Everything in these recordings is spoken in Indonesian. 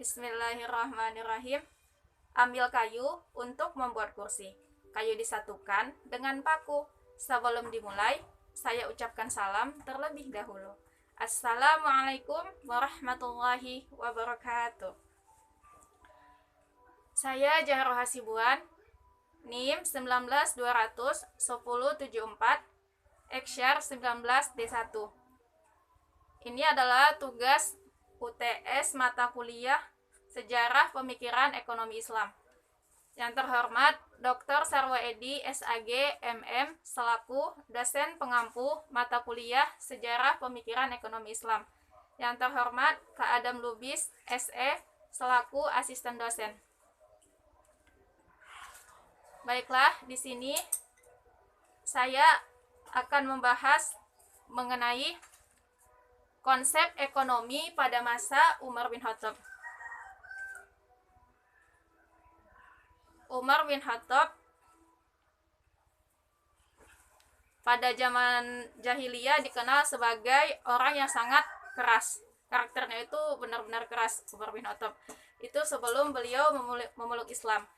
Bismillahirrahmanirrahim. Ambil kayu untuk membuat kursi. Kayu disatukan dengan paku. Sebelum dimulai, saya ucapkan salam terlebih dahulu. Assalamualaikum warahmatullahi wabarakatuh. Saya Jahro Hasibuan, NIM 19200-1074, Eksyar 19D1. Ini adalah tugas UTS mata kuliah Sejarah Pemikiran Ekonomi Islam. Yang terhormat Dr. Sarwo Edi, SAG, MM, selaku dosen pengampu mata kuliah Sejarah Pemikiran Ekonomi Islam. Yang terhormat Kak Adam Lubis, SE, selaku asisten dosen. Baiklah, di sini saya akan membahas mengenai konsep ekonomi pada masa Umar bin Khattab. Umar bin Khattab pada zaman jahiliyah dikenal sebagai orang yang sangat keras. Karakternya itu benar-benar keras, Umar bin Khattab. Itu sebelum beliau memeluk Islam.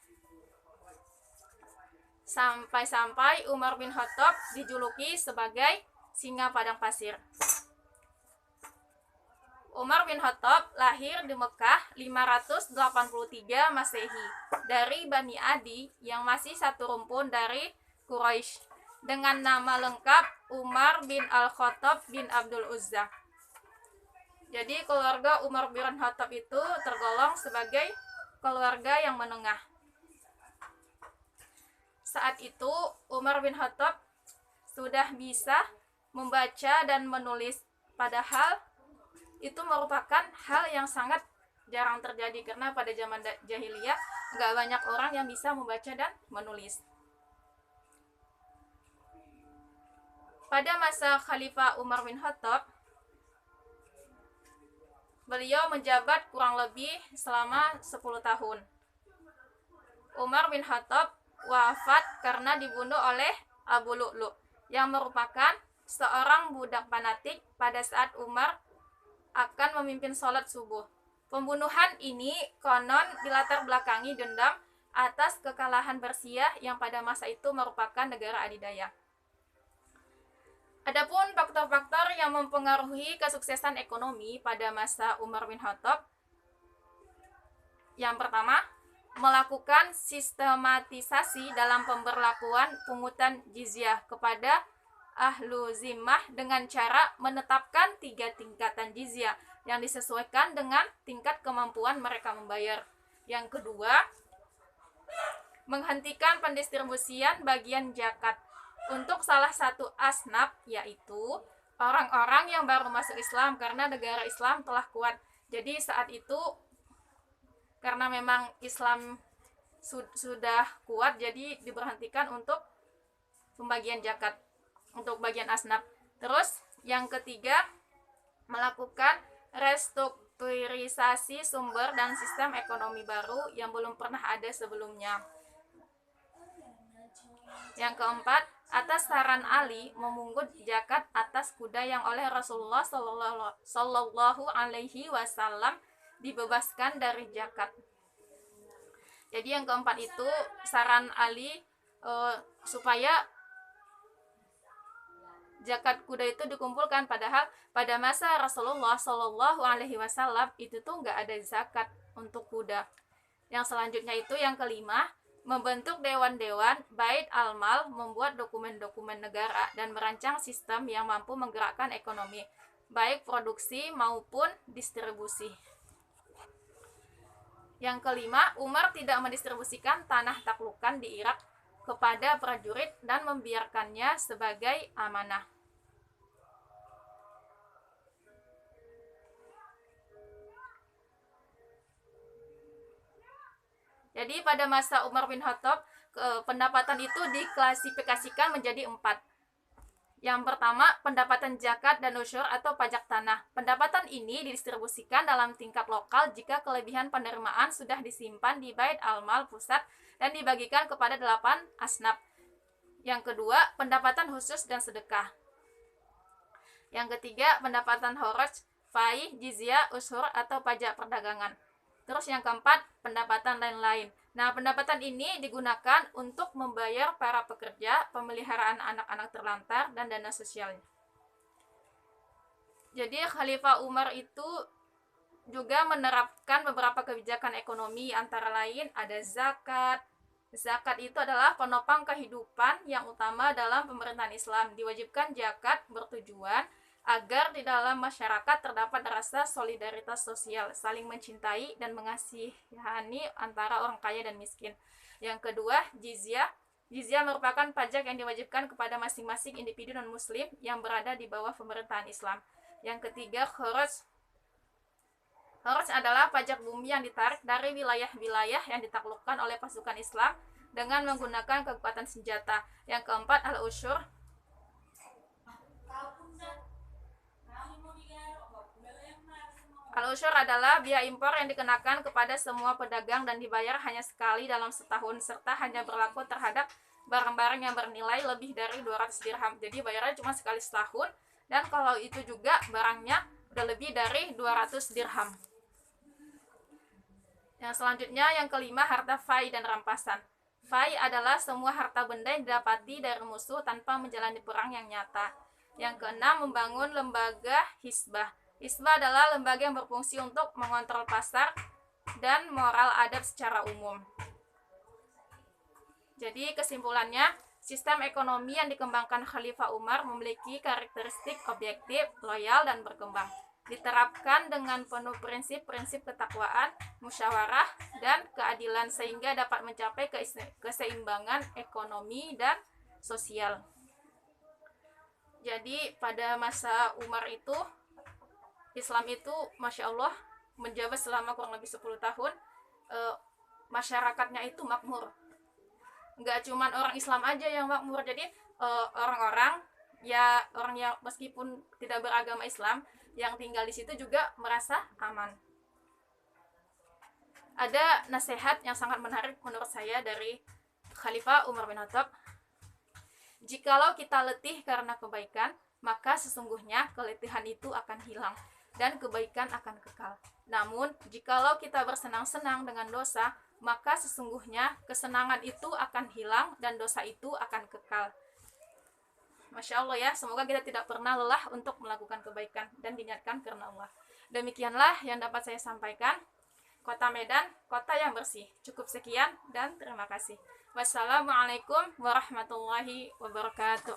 Sampai-sampai Umar bin Khattab dijuluki sebagai singa padang pasir. Umar bin Khattab lahir di Mekah 583 Masehi dari Bani Adi yang masih satu rumpun dari Quraisy dengan nama lengkap Umar bin Al-Khattab bin Abdul Uzza. Jadi keluarga Umar bin Khattab itu tergolong sebagai keluarga yang menengah. Saat itu Umar bin Khattab sudah bisa membaca dan menulis, padahal itu merupakan hal yang sangat jarang terjadi karena pada zaman jahiliyah nggak banyak orang yang bisa membaca dan menulis. Pada masa Khalifah Umar bin Khattab, beliau menjabat kurang lebih selama 10 tahun. Umar bin Khattab wafat karena dibunuh oleh Abu Lu'lu yang merupakan seorang budak fanatik pada saat Umar akan memimpin sholat subuh. Pembunuhan ini konon dilatar belakangi dendam atas kekalahan Persia yang pada masa itu merupakan negara adidaya. Adapun faktor-faktor yang mempengaruhi kesuksesan ekonomi pada masa Umar bin Khattab, yang pertama, melakukan sistematisasi dalam pemberlakuan pungutan jizyah kepada ahlu zimmah dengan cara menetapkan 3 tingkatan jizyah yang disesuaikan dengan tingkat kemampuan mereka membayar. Yang kedua, menghentikan pendistribusian bagian zakat untuk salah satu asnaf, yaitu orang-orang yang baru masuk Islam karena negara Islam telah kuat. Jadi saat itu karena memang Islam sudah kuat, jadi diberhentikan untuk pembagian zakat untuk bagian asnaf. Terus yang ketiga, melakukan restrukturisasi sumber dan sistem ekonomi baru yang belum pernah ada sebelumnya. Yang keempat, atas saran Ali memungut zakat atas kuda yang oleh Rasulullah Shallallahu Alaihi Wasallam dibebaskan dari zakat. Jadi yang keempat itu saran Ali supaya zakat kuda itu dikumpulkan, padahal pada masa Rasulullah Shallallahu Alaihi Wasallam itu tuh nggak ada zakat untuk kuda. Yang selanjutnya itu yang kelima, membentuk dewan-dewan Bait al-Mal, membuat dokumen-dokumen negara dan merancang sistem yang mampu menggerakkan ekonomi, baik produksi maupun distribusi. Yang kelima, Umar tidak mendistribusikan tanah taklukan di Irak kepada prajurit dan membiarkannya sebagai amanah. Jadi pada masa Umar bin Khattab, pendapatan itu diklasifikasikan menjadi 4. Yang pertama, pendapatan zakat dan usyur atau pajak tanah. Pendapatan ini didistribusikan dalam tingkat lokal jika kelebihan penerimaan sudah disimpan di Bait al-Mal pusat dan dibagikan kepada 8 asnaf. Yang kedua, pendapatan khusus dan sedekah. Yang ketiga, pendapatan horoj, fai, jizyah, ushur atau pajak perdagangan. Terus yang keempat, pendapatan lain-lain. Nah, pendapatan ini digunakan untuk membayar para pekerja, pemeliharaan anak-anak terlantar, dan dana sosialnya. Jadi Khalifah Umar itu juga menerapkan beberapa kebijakan ekonomi, antara lain ada zakat. Zakat itu adalah penopang kehidupan yang utama dalam pemerintahan Islam. Diwajibkan zakat bertujuan agar di dalam masyarakat terdapat rasa solidaritas sosial, saling mencintai dan mengasihani antara orang kaya dan miskin. Yang kedua, jizyah. Jizyah merupakan pajak yang diwajibkan kepada masing-masing individu non-muslim yang berada di bawah pemerintahan Islam. Yang ketiga, kharaj. Kharaj adalah pajak bumi yang ditarik dari wilayah-wilayah yang ditaklukkan oleh pasukan Islam dengan menggunakan kekuatan senjata. Yang keempat, al-usyur. Al-usyur adalah biaya impor yang dikenakan kepada semua pedagang dan dibayar hanya sekali dalam setahun, serta hanya berlaku terhadap barang-barang yang bernilai lebih dari 200 dirham. Jadi bayarnya cuma sekali setahun, dan kalau itu juga barangnya udah lebih dari 200 dirham. Yang selanjutnya, yang kelima, harta fai dan rampasan. Fai adalah semua harta benda yang didapati dari musuh tanpa menjalani perang yang nyata. Yang keenam, membangun lembaga hisbah. Hisbah adalah lembaga yang berfungsi untuk mengontrol pasar dan moral adab secara umum. Jadi kesimpulannya, sistem ekonomi yang dikembangkan Khalifah Umar memiliki karakteristik objektif, loyal, dan berkembang. Diterapkan dengan penuh prinsip-prinsip ketakwaan, musyawarah, dan keadilan sehingga dapat mencapai keseimbangan ekonomi dan sosial. Jadi pada masa Umar itu, Islam itu Masya Allah menjabat selama kurang lebih 10 tahun. Masyarakatnya itu makmur. Nggak cuma orang Islam aja yang makmur, jadi orang-orang yang meskipun tidak beragama Islam yang tinggal di situ juga merasa aman. Ada nasihat yang sangat menarik menurut saya dari Khalifah Umar bin Khattab. Jikalau kita letih karena kebaikan, maka sesungguhnya keletihan itu akan hilang dan kebaikan akan kekal. Namun, jikalau kita bersenang-senang dengan dosa, maka sesungguhnya kesenangan itu akan hilang dan dosa itu akan kekal. Masya Allah ya, semoga kita tidak pernah lelah untuk melakukan kebaikan dan diniatkan karena Allah. Demikianlah yang dapat saya sampaikan. Kota Medan, kota yang bersih. Cukup sekian dan terima kasih. Wassalamualaikum warahmatullahi wabarakatuh.